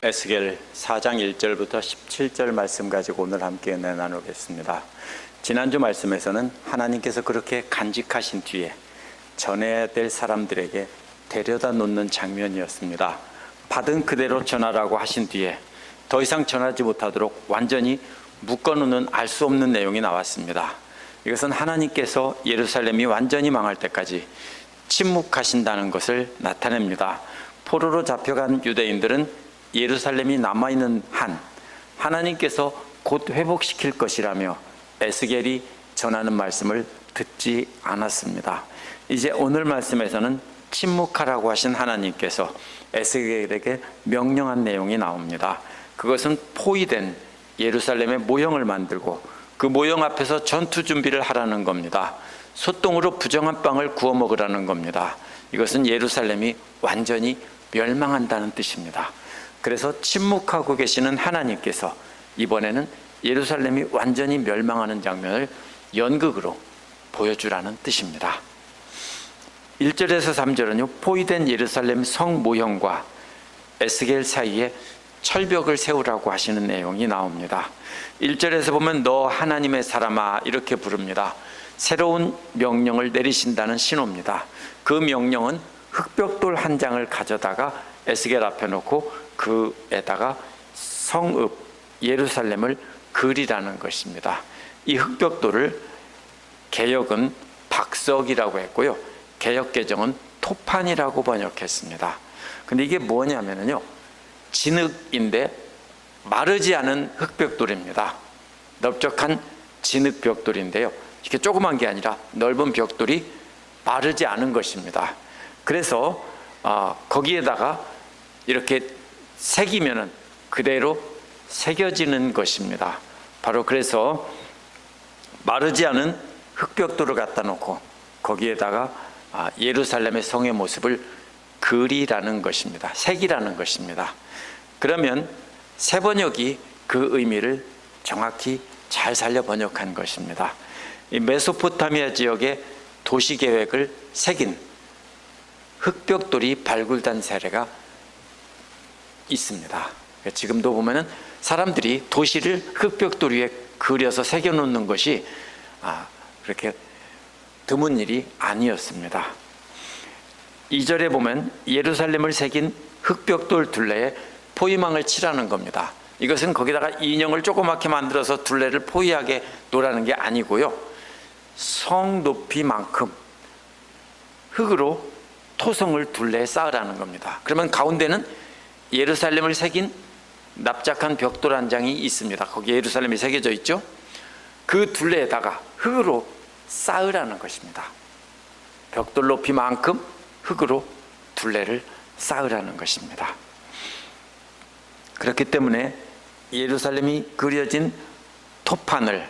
에스겔 4장 1절부터 17절 말씀 가지고 오늘 함께 나누겠습니다. 지난주 말씀에서는 하나님께서 그렇게 간직하신 뒤에 전해야 될 사람들에게 데려다 놓는 장면이었습니다. 받은 그대로 전하라고 하신 뒤에 더 이상 전하지 못하도록 완전히 묶어놓는 알 수 없는 내용이 나왔습니다. 이것은 하나님께서 예루살렘이 완전히 망할 때까지 침묵하신다는 것을 나타냅니다. 포로로 잡혀간 유대인들은 예루살렘이 남아있는 한 하나님께서 곧 회복시킬 것이라며 에스겔이 전하는 말씀을 듣지 않았습니다. 이제 오늘 말씀에서는 침묵하라고 하신 하나님께서 에스겔에게 명령한 내용이 나옵니다. 그것은 포위된 예루살렘의 모형을 만들고 그 모형 앞에서 전투 준비를 하라는 겁니다. 소똥으로 부정한 빵을 구워 먹으라는 겁니다. 이것은 예루살렘이 완전히 멸망한다는 뜻입니다. 그래서 침묵하고 계시는 하나님께서 이번에는 예루살렘이 완전히 멸망하는 장면을 연극으로 보여주라는 뜻입니다. 1절에서 3절은요, 포위된 예루살렘 성 모형과 에스겔 사이에 철벽을 세우라고 하시는 내용이 나옵니다. 1절에서 보면 너 하나님의 사람아 이렇게 부릅니다. 새로운 명령을 내리신다는 신호입니다. 그 명령은 흑벽돌 한 장을 가져다가 에스겔 앞에 놓고 그에다가 성읍 예루살렘을 그리라는 것입니다. 이 흑벽돌을 개역은 박석이라고 했고요, 개역개정은 토판이라고 번역했습니다. 근데 이게 뭐냐면요, 진흙인데 마르지 않은 흑벽돌입니다. 넓적한 진흙벽돌인데요, 이게 조그만 게 아니라 넓은 벽돌이 마르지 않은 것입니다. 그래서 거기에다가 이렇게 새기면은 그대로 새겨지는 것입니다. 바로 그래서 마르지 않은 흑벽돌을 갖다 놓고 거기에다가 예루살렘의 성의 모습을 그리라는 것입니다. 새기라는 것입니다. 그러면 새 번역이 그 의미를 정확히 잘 살려 번역한 것입니다. 이 메소포타미아 지역의 도시 계획을 새긴 흑벽돌이 발굴된 사례가 있습니다. 지금도 보면은 사람들이 도시를 흑벽돌 위에 그려서 새겨놓는 것이 그렇게 드문 일이 아니었습니다. 2절에 보면 예루살렘을 새긴 흑벽돌 둘레에 포위망을 칠하는 겁니다. 이것은 거기다가 인형을 조그맣게 만들어서 둘레를 포위하게 놓으라는 게 아니고요, 성 높이만큼 흑으로 토성을 둘레에 쌓으라는 겁니다. 그러면 가운데는 예루살렘을 새긴 납작한 벽돌 한 장이 있습니다. 거기에 예루살렘이 새겨져 있죠. 그 둘레에다가 흙으로 쌓으라는 것입니다. 벽돌 높이만큼 흙으로 둘레를 쌓으라는 것입니다. 그렇기 때문에 예루살렘이 그려진 토판을,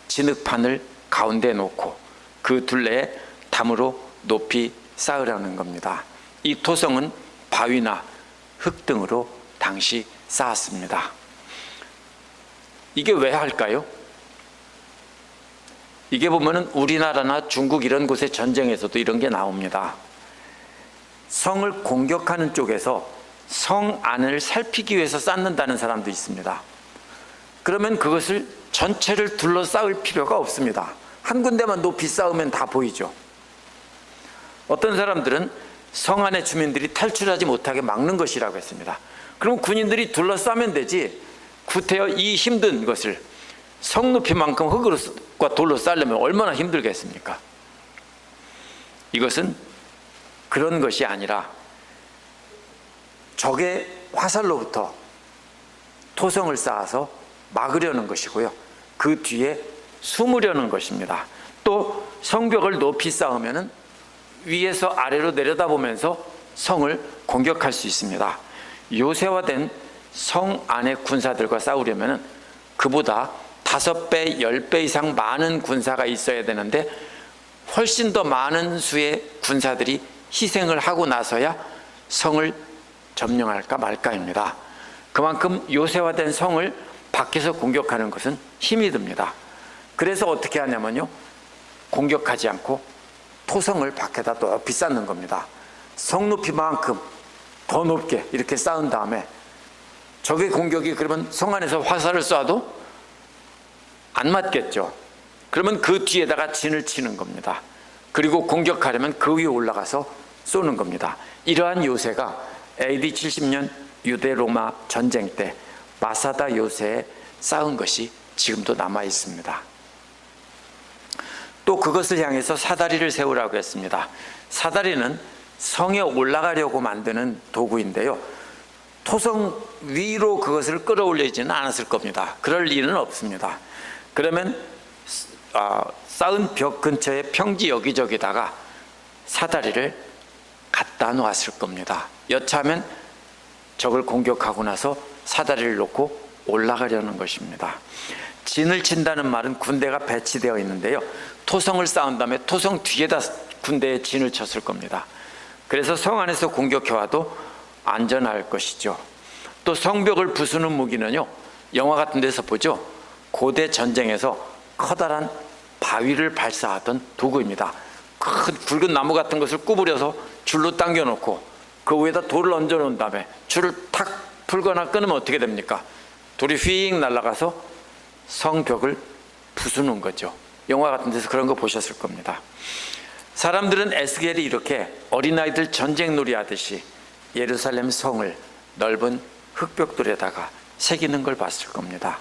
진흙판을 가운데 놓고 그 둘레에 담으로 높이 쌓으라는 겁니다. 이 토성은 바위나 흙 등으로 당시 쌓았습니다. 이게 왜 할까요? 이게 보면은 우리나라나 중국 이런 곳의 전쟁에서도 이런 게 나옵니다. 성을 공격하는 쪽에서 성 안을 살피기 위해서 쌓는다는 사람도 있습니다. 그러면 그것을 전체를 둘러싸을 필요가 없습니다. 한 군데만 높이 쌓으면 다 보이죠. 어떤 사람들은 성 안의 주민들이 탈출하지 못하게 막는 것이라고 했습니다. 그럼 군인들이 둘러싸면 되지, 구태여 이 힘든 것을 성 높이만큼 흙과 돌로 쌓으려면 얼마나 힘들겠습니까? 이것은 그런 것이 아니라 적의 화살로부터 토성을 쌓아서 막으려는 것이고요, 그 뒤에 숨으려는 것입니다. 또 성벽을 높이 쌓으면은 위에서 아래로 내려다보면서 성을 공격할 수 있습니다. 요새화된 성 안의 군사들과 싸우려면 그보다 5배, 10배 이상 많은 군사가 있어야 되는데 훨씬 더 많은 수의 군사들이 희생을 하고 나서야 성을 점령할까 말까입니다. 그만큼 요새화된 성을 밖에서 공격하는 것은 힘이 듭니다. 그래서 어떻게 하냐면요, 공격하지 않고 토성을 밖에다 높이 쌓는 겁니다. 성 높이만큼 더 높게 이렇게 쌓은 다음에 적의 공격이 그러면 성 안에서 화살을 쏴도 안 맞겠죠. 그러면 그 뒤에다가 진을 치는 겁니다. 그리고 공격하려면 그 위에 올라가서 쏘는 겁니다. 이러한 요새가 AD 70년 유대 로마 전쟁 때 마사다 요새에 쌓은 것이 지금도 남아 있습니다. 또 그것을 향해서 사다리를 세우라고 했습니다. 사다리는 성에 올라가려고 만드는 도구인데요, 토성 위로 그것을 끌어올리지는 않았을 겁니다. 그럴 일은 없습니다. 그러면 쌓은 벽 근처에 평지 여기저기다가 사다리를 갖다 놓았을 겁니다. 여차하면 적을 공격하고 나서 사다리를 놓고 올라가려는 것입니다. 진을 친다는 말은 군대가 배치되어 있는데요, 토성을 쌓은 다음에 토성 뒤에다 군대에 진을 쳤을 겁니다. 그래서 성 안에서 공격해와도 안전할 것이죠. 또 성벽을 부수는 무기는요, 영화 같은 데서 보죠. 고대 전쟁에서 커다란 바위를 발사하던 도구입니다. 큰 굵은 나무 같은 것을 구부려서 줄로 당겨놓고 그 위에다 돌을 얹어 놓은 다음에 줄을 탁 풀거나 끊으면 어떻게 됩니까? 돌이 휙 날아가서 성벽을 부수는 거죠. 영화 같은 데서 그런 거 보셨을 겁니다. 사람들은 에스겔이 이렇게 어린아이들 전쟁놀이 하듯이 예루살렘 성을 넓은 흙벽돌에다가 새기는 걸 봤을 겁니다.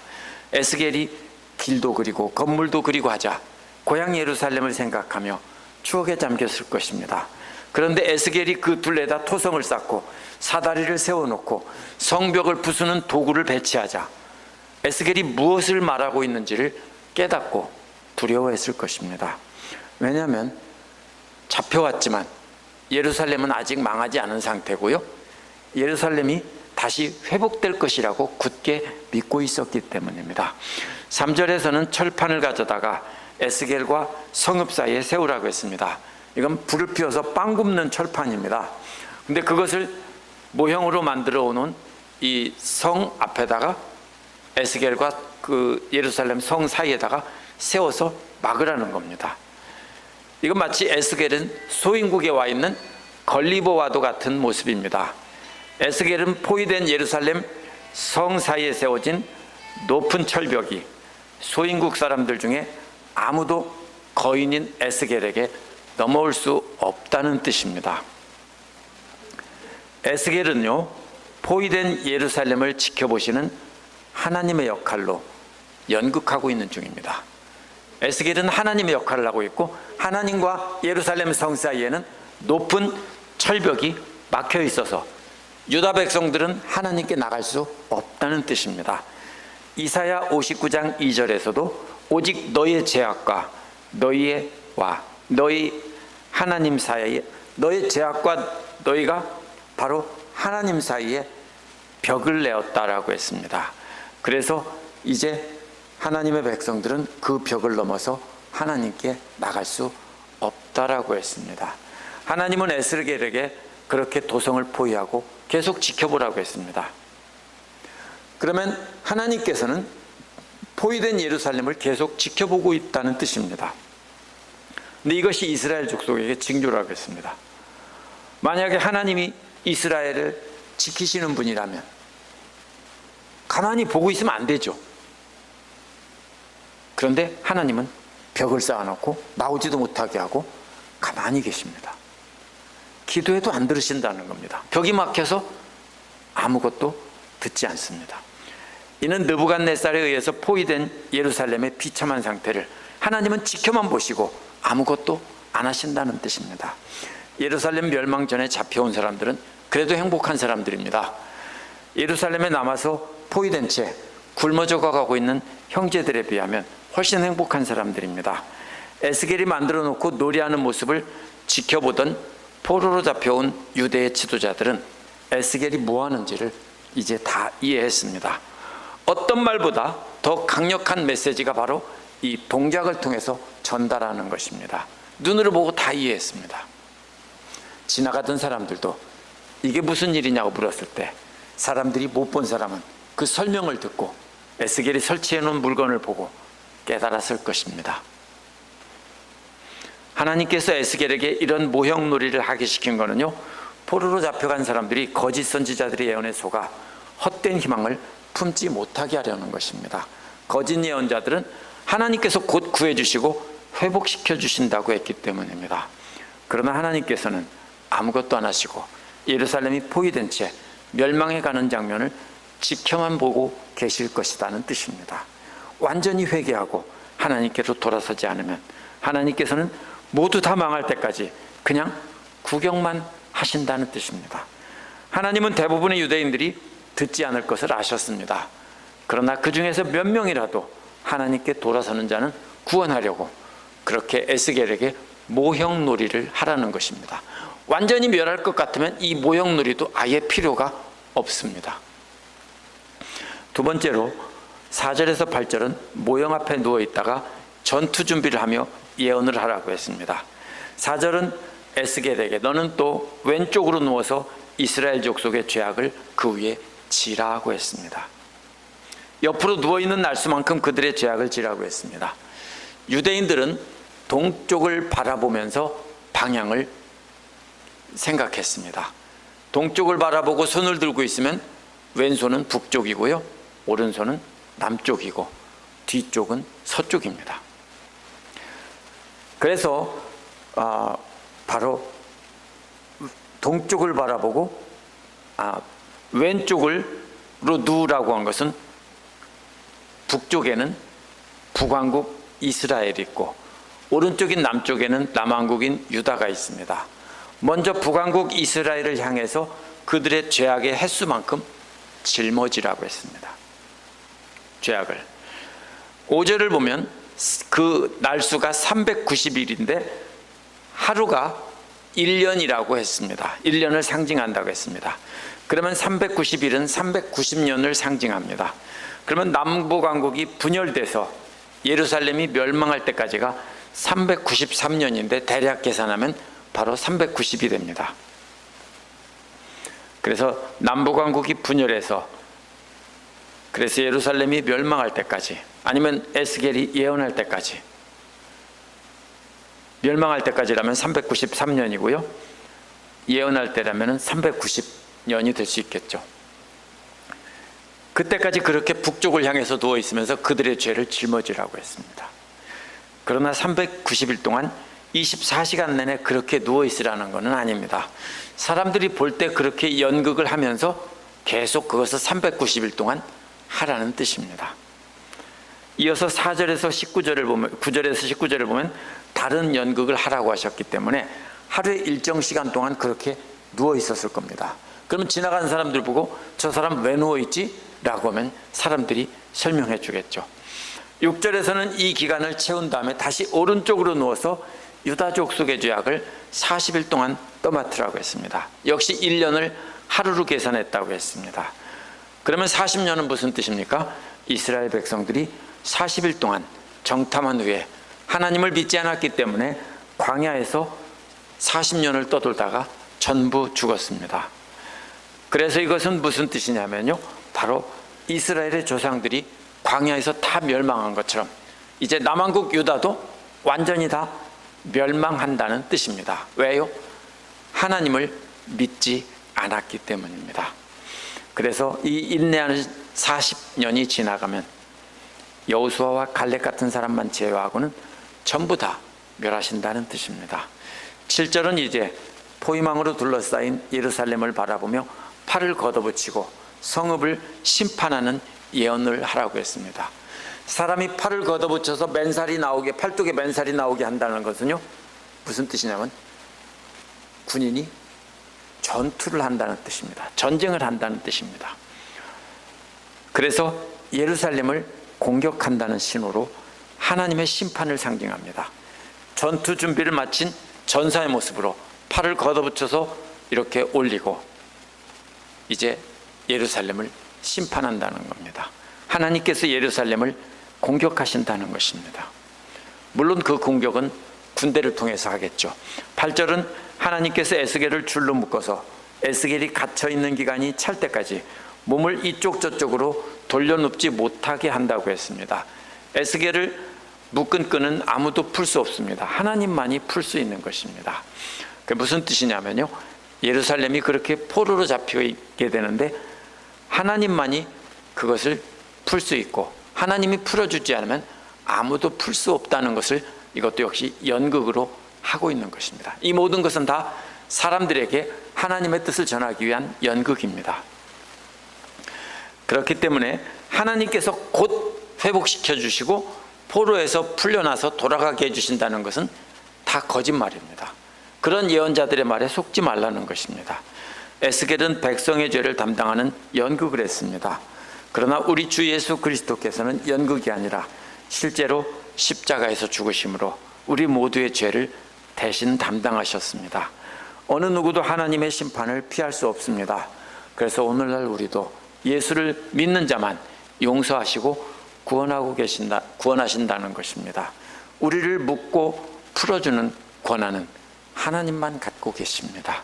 에스겔이 길도 그리고 건물도 그리고 하자 고향 예루살렘을 생각하며 추억에 잠겼을 것입니다. 그런데 에스겔이 그 둘레에다 토성을 쌓고 사다리를 세워놓고 성벽을 부수는 도구를 배치하자 에스겔이 무엇을 말하고 있는지를 깨닫고 두려워했을 것입니다. 왜냐하면 잡혀왔지만 예루살렘은 아직 망하지 않은 상태고요, 예루살렘이 다시 회복될 것이라고 굳게 믿고 있었기 때문입니다. 3절에서는 철판을 가져다가 에스겔과 성읍 사이에 세우라고 했습니다. 이건 불을 피워서 빵 굽는 철판입니다. 근데 그것을 모형으로 만들어 놓은 이 성 앞에다가 에스겔과 그 예루살렘 성 사이에다가 세워서 막으라는 겁니다. 이건 마치 에스겔은 소인국에 와 있는 걸리버와도 같은 모습입니다. 에스겔은 포위된 예루살렘 성 사이에 세워진 높은 철벽이 소인국 사람들 중에 아무도 거인인 에스겔에게 넘어올 수 없다는 뜻입니다. 에스겔은요, 포위된 예루살렘을 지켜보시는 하나님의 역할로 연극하고 있는 중입니다. 에스겔은 하나님의 역할을 하고 있고 하나님과 예루살렘 성 사이에는 높은 철벽이 막혀 있어서 유다 백성들은 하나님께 나갈 수 없다는 뜻입니다. 이사야 59장 2절에서도 오직 너의 죄악과 너희 하나님 사이에, 너의 죄악과 너희가 바로 하나님 사이에 벽을 내었다라고 했습니다. 그래서 이제 하나님의 백성들은 그 벽을 넘어서 하나님께 나갈 수 없다라고 했습니다. 하나님은 에스겔에게 그렇게 도성을 포위하고 계속 지켜보라고 했습니다. 그러면 하나님께서는 포위된 예루살렘을 계속 지켜보고 있다는 뜻입니다. 근데 이것이 이스라엘 족속에게 징조라고 했습니다. 만약에 하나님이 이스라엘을 지키시는 분이라면 가만히 보고 있으면 안 되죠. 그런데 하나님은 벽을 쌓아놓고 나오지도 못하게 하고 가만히 계십니다. 기도해도 안 들으신다는 겁니다. 벽이 막혀서 아무것도 듣지 않습니다. 이는 느부갓네살에 의해서 포위된 예루살렘의 비참한 상태를 하나님은 지켜만 보시고 아무것도 안 하신다는 뜻입니다. 예루살렘 멸망 전에 잡혀온 사람들은 그래도 행복한 사람들입니다. 예루살렘에 남아서 포위된 채 굶어 죽어가고 있는 형제들에 비하면 훨씬 행복한 사람들입니다. 에스겔이 만들어 놓고 노래하는 모습을 지켜보던 포로로 잡혀온 유대의 지도자들은 에스겔이 뭐 하는지를 이제 다 이해했습니다. 어떤 말보다 더 강력한 메시지가 바로 이 동작을 통해서 전달하는 것입니다. 눈으로 보고 다 이해했습니다. 지나가던 사람들도 이게 무슨 일이냐고 물었을 때 사람들이 못 본 사람은 그 설명을 듣고 에스겔이 설치해 놓은 물건을 보고 깨달았을 것입니다. 하나님께서 에스겔에게 이런 모형놀이를 하게 시킨 거는요, 포로로 잡혀간 사람들이 거짓 선지자들의 예언에 속아 헛된 희망을 품지 못하게 하려는 것입니다. 거짓 예언자들은 하나님께서 곧 구해주시고 회복시켜 주신다고 했기 때문입니다. 그러나 하나님께서는 아무것도 안 하시고 예루살렘이 포위된 채 멸망해 가는 장면을 지켜만 보고 계실 것이라는 뜻입니다. 완전히 회개하고 하나님께로 돌아서지 않으면 하나님께서는 모두 다 망할 때까지 그냥 구경만 하신다는 뜻입니다. 하나님은 대부분의 유대인들이 듣지 않을 것을 아셨습니다. 그러나 그 중에서 몇 명이라도 하나님께 돌아서는 자는 구원하려고 그렇게 에스겔에게 모형놀이를 하라는 것입니다. 완전히 멸할 것 같으면 이 모형놀이도 아예 필요가 없습니다. 두 번째로 4절에서 8절은 모형 앞에 누워있다가 전투 준비를 하며 예언을 하라고 했습니다. 4절은 에스겔에게 너는 또 왼쪽으로 누워서 이스라엘 족속의 죄악을 그 위에 지라고 했습니다. 옆으로 누워있는 날수만큼 그들의 죄악을 지라고 했습니다. 유대인들은 동쪽을 바라보면서 방향을 생각했습니다. 동쪽을 바라보고 손을 들고 있으면 왼손은 북쪽이고요, 오른손은 남쪽이고 뒤쪽은 서쪽입니다. 그래서 바로 동쪽을 바라보고 왼쪽으로 누우라고 한 것은 북쪽에는 북왕국 이스라엘이 있고 오른쪽인 남쪽에는 남왕국인 유다가 있습니다. 먼저 북왕국 이스라엘을 향해서 그들의 죄악의 횟수만큼 짊어지라고 했습니다. 죄악을 5절을 보면 그 날수가 390일인데 하루가 1년이라고 했습니다. 1년을 상징한다고 했습니다. 그러면 390일은 390년을 상징합니다. 그러면 남북왕국이 분열돼서 예루살렘이 멸망할 때까지가 393년인데 대략 계산하면 바로 390이 됩니다. 그래서 남북왕국이 분열해서 그래서 예루살렘이 멸망할 때까지 아니면 에스겔이 예언할 때까지 멸망할 때까지라면 393년이고요. 예언할 때라면 390년이 될 수 있겠죠. 그때까지 그렇게 북쪽을 향해서 누워 있으면서 그들의 죄를 짊어지라고 했습니다. 그러나 390일 동안 24시간 내내 그렇게 누워 있으라는 것은 아닙니다. 사람들이 볼 때 그렇게 연극을 하면서 계속 그것을 390일 동안 하라는 뜻입니다. 이어서 4절에서 19절을 보면 9절에서 19절을 보면 다른 연극을 하라고 하셨기 때문에 하루에 일정 시간 동안 그렇게 누워 있었을 겁니다. 그러면 지나가는 사람들 보고 저 사람 왜 누워 있지? 라고 하면 사람들이 설명해 주겠죠. 6절에서는 이 기간을 채운 다음에 다시 오른쪽으로 누워서 유다 족속의 죄악을 40일 동안 떠맡으라고 했습니다. 역시 1년을 하루로 계산했다고 했습니다. 그러면 40년은 무슨 뜻입니까? 이스라엘 백성들이 40일 동안 정탐한 후에 하나님을 믿지 않았기 때문에 광야에서 40년을 떠돌다가 전부 죽었습니다. 그래서 이것은 무슨 뜻이냐면요, 바로 이스라엘의 조상들이 광야에서 다 멸망한 것처럼 이제 남왕국 유다도 완전히 다 멸망한다는 뜻입니다. 왜요? 하나님을 믿지 않았기 때문입니다. 그래서 이 인내하는 40년이 지나가면 여호수아와 갈렙 같은 사람만 제외하고는 전부 다 멸하신다는 뜻입니다. 7절은 이제 포위망으로 둘러싸인 예루살렘을 바라보며 팔을 걷어붙이고 성읍을 심판하는 예언을 하라고 했습니다. 사람이 팔을 걷어붙여서 맨살이 나오게, 팔뚝에 맨살이 나오게 한다는 것은요, 무슨 뜻이냐면 군인이 전투를 한다는 뜻입니다. 전쟁을 한다는 뜻입니다. 그래서 예루살렘을 공격한다는 신호로 하나님의 심판을 상징합니다. 전투 준비를 마친 전사의 모습으로 팔을 걷어붙여서 이렇게 올리고 이제 예루살렘을 심판한다는 겁니다. 하나님께서 예루살렘을 공격하신다는 것입니다. 물론 그 공격은 군대를 통해서 하겠죠. 8절은 하나님께서 에스겔을 줄로 묶어서 에스겔이 갇혀있는 기간이 찰 때까지 몸을 이쪽 저쪽으로 돌려눕지 못하게 한다고 했습니다. 에스겔을 묶은 끈은 아무도 풀 수 없습니다. 하나님만이 풀 수 있는 것입니다. 그게 무슨 뜻이냐면요, 예루살렘이 그렇게 포로로 잡혀 있게 되는데 하나님만이 그것을 풀 수 있고 하나님이 풀어주지 않으면 아무도 풀 수 없다는 것을 이것도 역시 연극으로 하고 있는 것입니다. 이 모든 것은 다 사람들에게 하나님의 뜻을 전하기 위한 연극입니다. 그렇기 때문에 하나님께서 곧 회복시켜 주시고 포로에서 풀려나서 돌아가게 해주신다는 것은 다 거짓말입니다. 그런 예언자들의 말에 속지 말라는 것입니다. 에스겔은 백성의 죄를 담당하는 연극을 했습니다. 그러나 우리 주 예수 그리스도께서는 연극이 아니라 실제로 십자가에서 죽으심으로 우리 모두의 죄를 대신 담당하셨습니다. 어느 누구도 하나님의 심판을 피할 수 없습니다. 그래서 오늘날 우리도 예수를 믿는 자만 용서하시고 구원하신다는 것입니다. 우리를 묻고 풀어주는 권한은 하나님만 갖고 계십니다.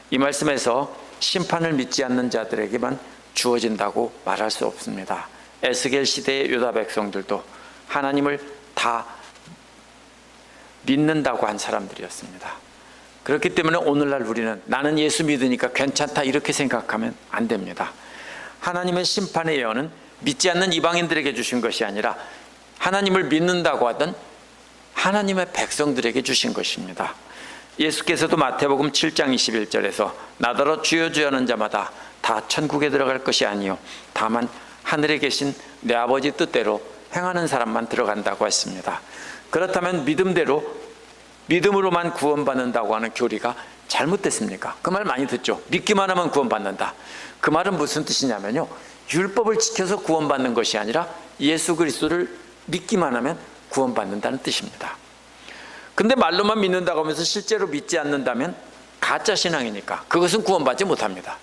이 말씀에서 심판을 믿지 않는 자들에게만 주어진다고 말할 수 없습니다. 에스겔 시대의 유다 백성들도 하나님을 다 믿는다고 한 사람들이었습니다. 그렇기 때문에 오늘날 우리는 나는 예수 믿으니까 괜찮다 이렇게 생각하면 안 됩니다. 하나님의 심판의 예언은 믿지 않는 이방인들에게 주신 것이 아니라 하나님을 믿는다고 하던 하나님의 백성들에게 주신 것입니다. 예수께서도 마태복음 7장 21절에서 나더러 주여 주여 하는 자마다 다 천국에 들어갈 것이 아니요 다만 하늘에 계신 내 아버지 뜻대로 행하는 사람만 들어간다고 했습니다. 그렇다면 믿음으로만 구원받는다고 하는 교리가 잘못됐습니까? 그 말 많이 듣죠. 믿기만 하면 구원받는다. 그 말은 무슨 뜻이냐면요, 율법을 지켜서 구원받는 것이 아니라 예수 그리스도를 믿기만 하면 구원받는다는 뜻입니다. 근데 말로만 믿는다고 하면서 실제로 믿지 않는다면 가짜 신앙이니까 그것은 구원받지 못합니다.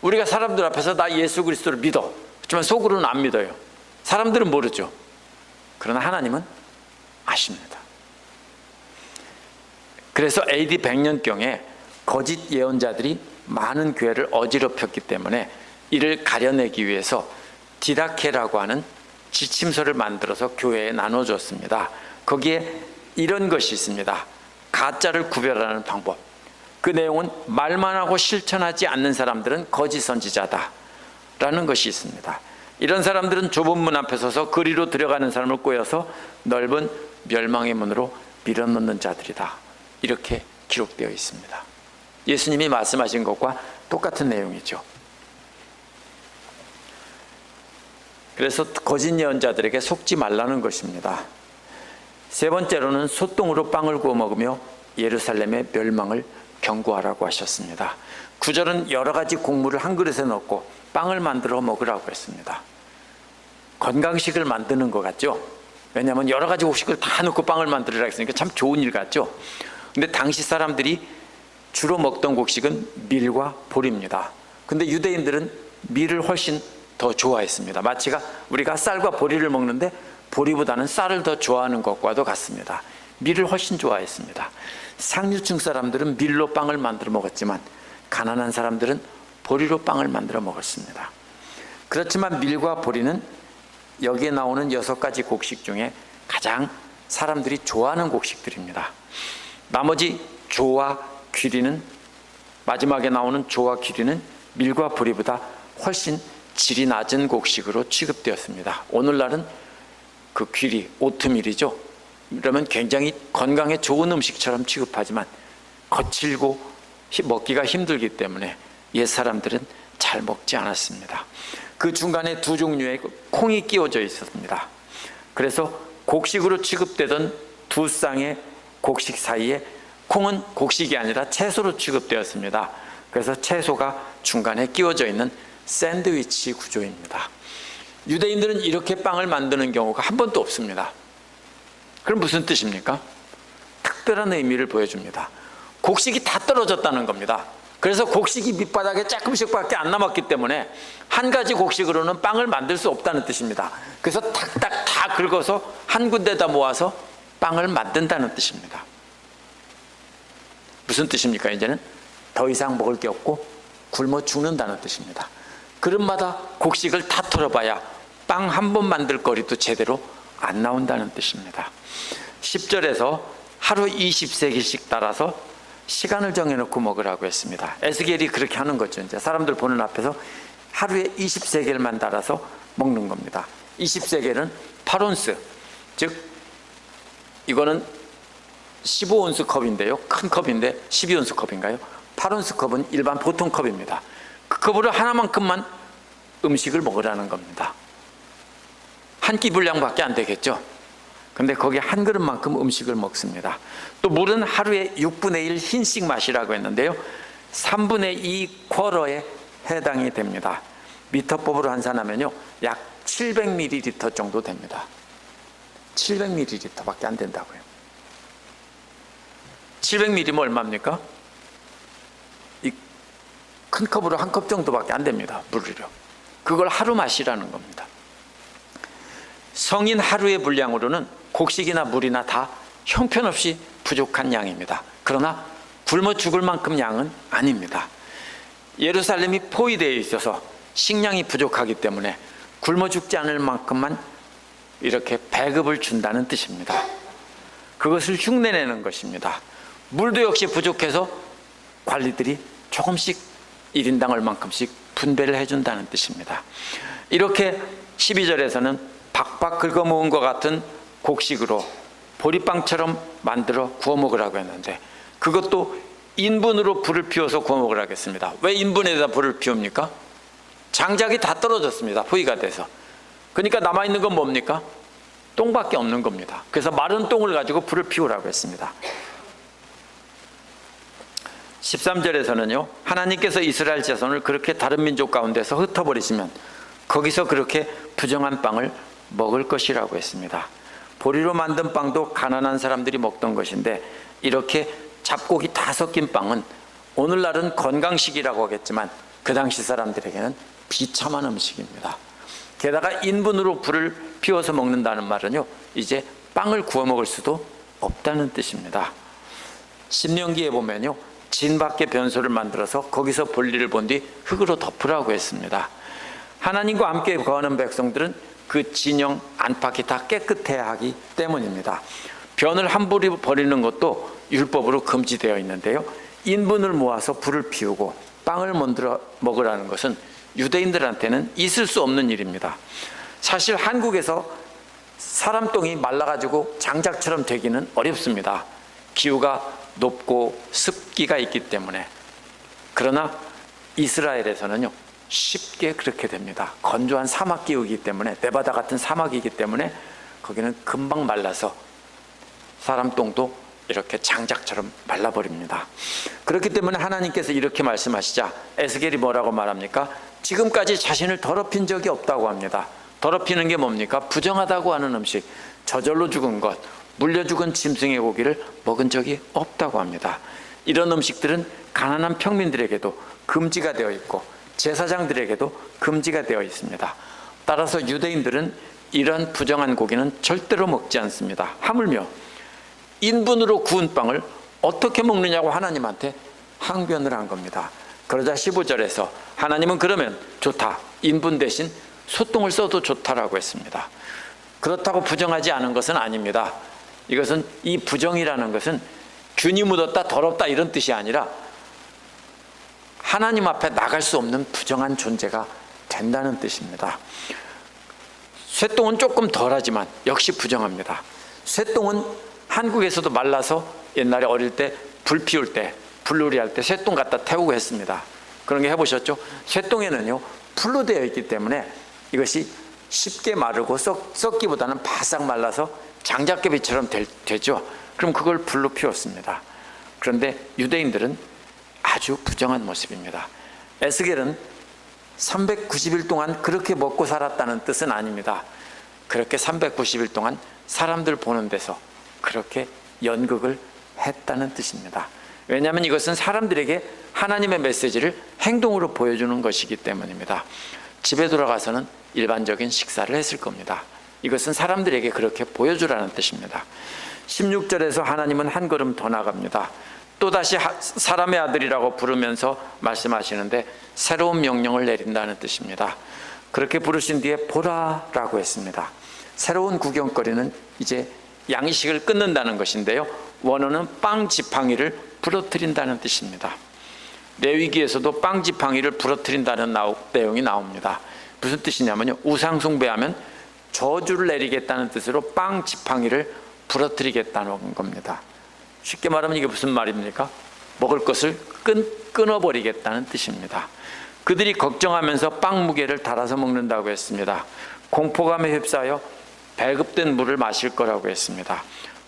우리가 사람들 앞에서 나 예수 그리스도를 믿어, 하지만 속으로는 안 믿어요. 사람들은 모르죠. 그러나 하나님은 아십니다. 그래서 AD 100년경에 거짓 예언자들이 많은 교회를 어지럽혔기 때문에 이를 가려내기 위해서 디다케라고 하는 지침서를 만들어서 교회에 나눠줬습니다. 거기에 이런 것이 있습니다. 가짜를 구별하는 방법. 그 내용은 말만 하고 실천하지 않는 사람들은 거짓 선지자다 라는 것이 있습니다. 이런 사람들은 좁은 문 앞에 서서 그리로 들어가는 사람을 꼬여서 넓은 멸망의 문으로 밀어넣는 자들이다, 이렇게 기록되어 있습니다. 예수님이 말씀하신 것과 똑같은 내용이죠. 그래서 거짓 예언자들에게 속지 말라는 것입니다. 세 번째로는 소똥으로 빵을 구워 먹으며 예루살렘의 멸망을 경고하라고 하셨습니다. 9절은 여러 가지 곡물을 한 그릇에 넣고 빵을 만들어 먹으라고 했습니다. 건강식을 만드는 것 같죠? 왜냐하면 여러 가지 곡식을 다 넣고 빵을 만들으라 했으니까 참 좋은 일 같죠? 근데 당시 사람들이 주로 먹던 곡식은 밀과 보리입니다. 근데 유대인들은 밀을 훨씬 더 좋아했습니다. 마치가 우리가 쌀과 보리를 먹는데 보리보다는 쌀을 더 좋아하는 것과도 같습니다. 밀을 훨씬 좋아했습니다. 상류층 사람들은 밀로 빵을 만들어 먹었지만 가난한 사람들은 보리로 빵을 만들어 먹었습니다. 그렇지만 밀과 보리는 여기에 나오는 6가지 곡식 중에 가장 사람들이 좋아하는 곡식들입니다. 나머지 조와 귀리는, 마지막에 나오는 조와 귀리는 밀과 보리보다 훨씬 질이 낮은 곡식으로 취급되었습니다. 오늘날은 그 귀리, 오트밀이죠. 그러면 굉장히 건강에 좋은 음식처럼 취급하지만 거칠고 먹기가 힘들기 때문에 옛 사람들은 잘 먹지 않았습니다. 그 중간에 두 종류의 콩이 끼워져 있었습니다. 그래서 곡식으로 취급되던 두 쌍의 곡식 사이에 콩은 곡식이 아니라 채소로 취급되었습니다. 그래서 채소가 중간에 끼워져 있는 샌드위치 구조입니다. 유대인들은 이렇게 빵을 만드는 경우가 한 번도 없습니다. 그럼 무슨 뜻입니까? 특별한 의미를 보여줍니다. 곡식이 다 떨어졌다는 겁니다. 그래서 곡식이 밑바닥에 조금씩밖에 안 남았기 때문에 한 가지 곡식으로는 빵을 만들 수 없다는 뜻입니다. 그래서 탁탁 다 긁어서 한 군데다 모아서 빵을 만든다는 뜻입니다. 무슨 뜻입니까? 이제는 더 이상 먹을 게 없고 굶어 죽는다는 뜻입니다. 그릇마다 곡식을 다 털어봐야 빵 한 번 만들 거리도 제대로 안 나온다는 뜻입니다. 10절에서 하루 20세기씩 따라서 시간을 정해놓고 먹으라고 했습니다. 에스겔이 그렇게 하는 거죠. 이제 사람들 보는 앞에서 하루에 20세겔만 달아서 먹는 겁니다. 20세겔은 8온스, 즉 이거는 15온스 컵인데요, 큰 컵인데 12온스 컵인가요? 8온스 컵은 일반 보통 컵입니다. 그 컵으로 하나만큼만 음식을 먹으라는 겁니다. 한 끼 분량밖에 안 되겠죠. 근데 거기 한 그릇만큼 음식을 먹습니다. 또 물은 하루에 6분의 1 흰씩 마시라고 했는데요, 3분의 2 쿼러에 해당이 됩니다. 미터법으로 환산하면요 약 700ml 정도 됩니다. 700ml 밖에 안 된다고요. 700ml면 얼마입니까? 이 큰 컵으로 한 컵 정도밖에 안 됩니다. 물이요. 그걸 하루 마시라는 겁니다. 성인 하루의 분량으로는 곡식이나 물이나 다 형편없이 부족한 양입니다. 그러나 굶어 죽을 만큼 양은 아닙니다. 예루살렘이 포위되어 있어서 식량이 부족하기 때문에 굶어 죽지 않을 만큼만 이렇게 배급을 준다는 뜻입니다. 그것을 흉내내는 것입니다. 물도 역시 부족해서 관리들이 조금씩 1인당 얼만큼씩 분배를 해준다는 뜻입니다. 이렇게 12절에서는 박박 긁어모은 것 같은 곡식으로 보리빵처럼 만들어 구워 먹으라고 했는데, 그것도 인분으로 불을 피워서 구워 먹으라고 했습니다. 왜 인분에다 불을 피웁니까? 장작이 다 떨어졌습니다. 포위가 돼서. 그러니까 남아있는 건 뭡니까? 똥밖에 없는 겁니다. 그래서 마른 똥을 가지고 불을 피우라고 했습니다. 13절에서는요, 하나님께서 이스라엘 자손을 그렇게 다른 민족 가운데서 흩어버리시면 거기서 그렇게 부정한 빵을 먹을 것이라고 했습니다. 보리로 만든 빵도 가난한 사람들이 먹던 것인데, 이렇게 잡곡이 다 섞인 빵은 오늘날은 건강식이라고 하겠지만 그 당시 사람들에게는 비참한 음식입니다. 게다가 인분으로 불을 피워서 먹는다는 말은요, 이제 빵을 구워 먹을 수도 없다는 뜻입니다. 신명기에 보면요, 진 밖에 변소를 만들어서 거기서 볼일을 본 뒤 흙으로 덮으라고 했습니다. 하나님과 함께 거하는 백성들은 그 진영 안팎이 다 깨끗해야 하기 때문입니다. 변을 함부로 버리는 것도 율법으로 금지되어 있는데요, 인분을 모아서 불을 피우고 빵을 만들어 먹으라는 것은 유대인들한테는 있을 수 없는 일입니다. 사실 한국에서 사람 똥이 말라가지고 장작처럼 되기는 어렵습니다. 기후가 높고 습기가 있기 때문에. 그러나 이스라엘에서는요 쉽게 그렇게 됩니다. 건조한 사막 기후이기 때문에, 네바다 같은 사막이기 때문에 거기는 금방 말라서 사람 똥도 이렇게 장작처럼 말라버립니다. 그렇기 때문에 하나님께서 이렇게 말씀하시자 에스겔이 뭐라고 말합니까? 지금까지 자신을 더럽힌 적이 없다고 합니다. 더럽히는 게 뭡니까? 부정하다고 하는 음식, 저절로 죽은 것, 물려 죽은 짐승의 고기를 먹은 적이 없다고 합니다. 이런 음식들은 가난한 평민들에게도 금지가 되어 있고 제사장들에게도 금지가 되어 있습니다. 따라서 유대인들은 이런 부정한 고기는 절대로 먹지 않습니다. 하물며 인분으로 구운 빵을 어떻게 먹느냐고 하나님한테 항변을 한 겁니다. 그러자 15절에서 하나님은 그러면 좋다, 인분 대신 소똥을 써도 좋다라고 했습니다. 그렇다고 부정하지 않은 것은 아닙니다. 이것은, 이 부정이라는 것은 균이 묻었다, 더럽다 이런 뜻이 아니라 하나님 앞에 나갈 수 없는 부정한 존재가 된다는 뜻입니다. 쇠똥은 조금 덜하지만 역시 부정합니다. 쇠똥은 한국에서도 말라서 옛날에 어릴 때 불 피울 때, 불놀이 할 때 쇠똥 갖다 태우고 했습니다. 그런 게 해보셨죠? 쇠똥에는요 풀로 되어 있기 때문에 이것이 쉽게 마르고 썩기보다는 바싹 말라서 장작개비처럼 되죠. 그럼 그걸 불로 피웠습니다. 그런데 유대인들은 아주 부정한 모습입니다. 에스겔은 390일 동안 그렇게 먹고 살았다는 뜻은 아닙니다. 그렇게 390일 동안 사람들 보는 데서 그렇게 연극을 했다는 뜻입니다. 왜냐하면 이것은 사람들에게 하나님의 메시지를 행동으로 보여주는 것이기 때문입니다. 집에 돌아가서는 일반적인 식사를 했을 겁니다. 이것은 사람들에게 그렇게 보여주라는 뜻입니다. 16절에서 하나님은 한 걸음 더 나갑니다. 또다시 사람의 아들이라고 부르면서 말씀하시는데 새로운 명령을 내린다는 뜻입니다. 그렇게 부르신 뒤에 보라라고 했습니다. 새로운 구경거리는 이제 양식을 끊는다는 것인데요, 원어는 빵 지팡이를 부러뜨린다는 뜻입니다. 레위기에서도 빵 지팡이를 부러뜨린다는 내용이 나옵니다. 무슨 뜻이냐면요, 우상 숭배하면 저주를 내리겠다는 뜻으로 빵 지팡이를 부러뜨리겠다는 겁니다. 쉽게 말하면 이게 무슨 말입니까? 먹을 것을 끊어버리겠다는 뜻입니다. 그들이 걱정하면서 빵 무게를 달아서 먹는다고 했습니다. 공포감에 휩싸여 배급된 물을 마실 거라고 했습니다.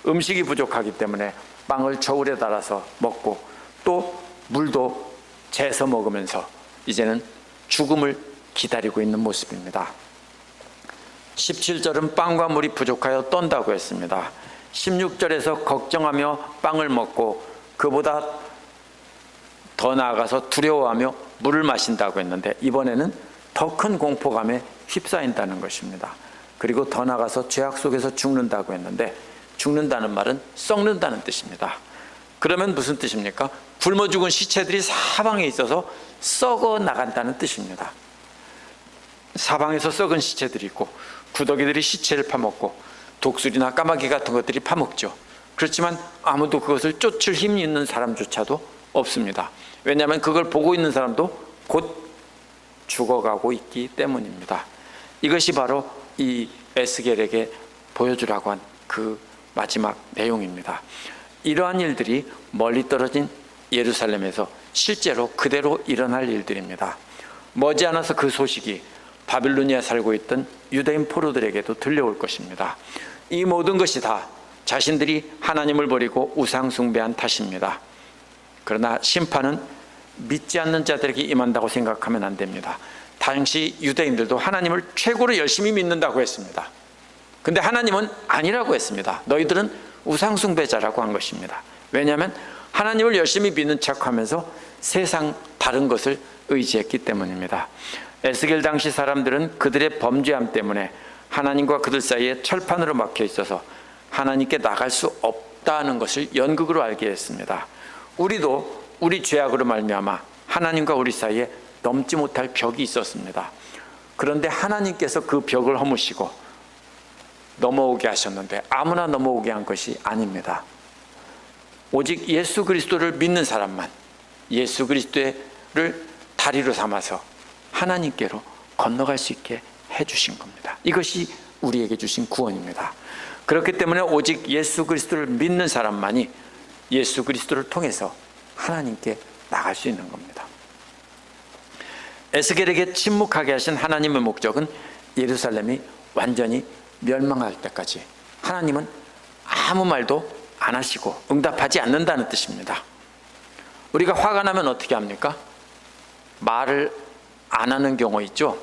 음식이 부족하기 때문에 빵을 저울에 달아서 먹고 또 물도 재서 먹으면서 이제는 죽음을 기다리고 있는 모습입니다. 17절은 빵과 물이 부족하여 떤다고 했습니다. 16절에서 걱정하며 빵을 먹고 그보다 더 나아가서 두려워하며 물을 마신다고 했는데, 이번에는 더 큰 공포감에 휩싸인다는 것입니다. 그리고 더 나아가서 죄악 속에서 죽는다고 했는데, 죽는다는 말은 썩는다는 뜻입니다. 그러면 무슨 뜻입니까? 굶어 죽은 시체들이 사방에 있어서 썩어 나간다는 뜻입니다. 사방에서 썩은 시체들이 있고 구더기들이 시체를 파먹고 독수리나 까마귀 같은 것들이 파먹죠. 그렇지만 아무도 그것을 쫓을 힘이 있는 사람조차도 없습니다. 왜냐하면 그걸 보고 있는 사람도 곧 죽어가고 있기 때문입니다. 이것이 바로 이 에스겔에게 보여주라고 한 그 마지막 내용입니다. 이러한 일들이 멀리 떨어진 예루살렘에서 실제로 그대로 일어날 일들입니다. 머지않아서 그 소식이 바빌로니아에 살고 있던 유대인 포로들에게도 들려올 것입니다. 이 모든 것이 다 자신들이 하나님을 버리고 우상 숭배한 탓입니다. 그러나 심판은 믿지 않는 자들에게 임한다고 생각하면 안 됩니다. 당시 유대인들도 하나님을 최고로 열심히 믿는다고 했습니다. 근데 하나님은 아니라고 했습니다. 너희들은 우상 숭배자라고 한 것입니다. 왜냐하면 하나님을 열심히 믿는 척하면서 세상 다른 것을 의지했기 때문입니다. 에스겔 당시 사람들은 그들의 범죄함 때문에 하나님과 그들 사이에 철판으로 막혀 있어서 하나님께 나갈 수 없다는 것을 연극으로 알게 했습니다. 우리도 우리 죄악으로 말미암아 하나님과 우리 사이에 넘지 못할 벽이 있었습니다. 그런데 하나님께서 그 벽을 허무시고 넘어오게 하셨는데 아무나 넘어오게 한 것이 아닙니다. 오직 예수 그리스도를 믿는 사람만 예수 그리스도를 다리로 삼아서 하나님께로 건너갈 수 있게 해주신 겁니다. 이것이 우리에게 주신 구원입니다. 그렇기 때문에 오직 예수 그리스도를 믿는 사람만이 예수 그리스도를 통해서 하나님께 나갈 수 있는 겁니다. 에스겔에게 침묵하게 하신 하나님의 목적은 예루살렘이 완전히 멸망할 때까지 하나님은 아무 말도 안 하시고 응답하지 않는다는 뜻입니다. 우리가 화가 나면 어떻게 합니까? 말을 안 하는 경우 있죠.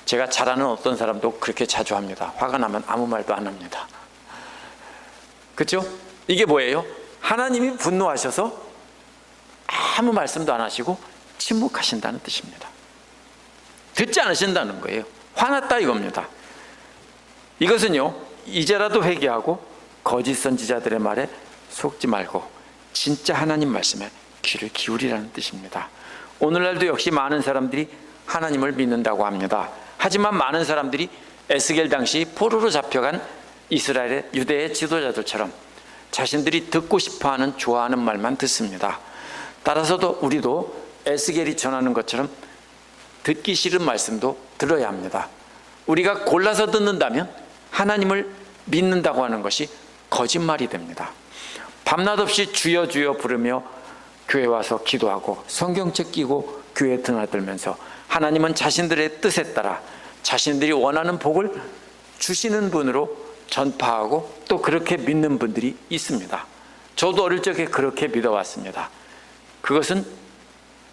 제가 잘 아는 어떤 사람도 그렇게 자주 합니다. 화가 나면 아무 말도 안 합니다. 그렇죠? 이게 뭐예요? 하나님이 분노하셔서 아무 말씀도 안 하시고 침묵하신다는 뜻입니다. 듣지 않으신다는 거예요. 화났다 이겁니다. 이것은요, 이제라도 회개하고 거짓 선지자들의 말에 속지 말고 진짜 하나님 말씀에 귀를 기울이라는 뜻입니다. 오늘날도 역시 많은 사람들이 하나님을 믿는다고 합니다. 하지만 많은 사람들이 에스겔 당시 포로로 잡혀간 이스라엘의 유대의 지도자들처럼 자신들이 듣고 싶어하는 좋아하는 말만 듣습니다. 따라서도 우리도 에스겔이 전하는 것처럼 듣기 싫은 말씀도 들어야 합니다. 우리가 골라서 듣는다면 하나님을 믿는다고 하는 것이 거짓말이 됩니다. 밤낮 없이 주여 주여 부르며 교회 와서 기도하고 성경책 끼고 교회에 드나들면서 하나님은 자신들의 뜻에 따라 자신들이 원하는 복을 주시는 분으로 전파하고 또 그렇게 믿는 분들이 있습니다. 저도 어릴 적에 그렇게 믿어왔습니다. 그것은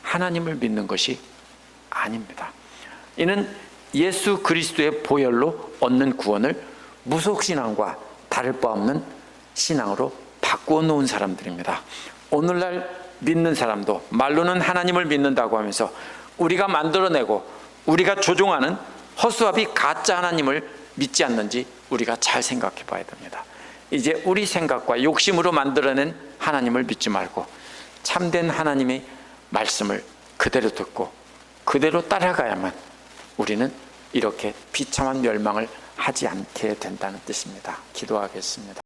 하나님을 믿는 것이 아닙니다. 이는 예수 그리스도의 보혈로 얻는 구원을 무속신앙과 다를 바 없는 신앙으로 바꾸어 놓은 사람들입니다. 오늘날 믿는 사람도 말로는 하나님을 믿는다고 하면서 우리가 만들어내고 우리가 조종하는 허수아비 가짜 하나님을 믿지 않는지 우리가 잘 생각해 봐야 됩니다. 이제 우리 생각과 욕심으로 만들어낸 하나님을 믿지 말고 참된 하나님의 말씀을 그대로 듣고 그대로 따라가야만 우리는 이렇게 비참한 멸망을 하지 않게 된다는 뜻입니다. 기도하겠습니다.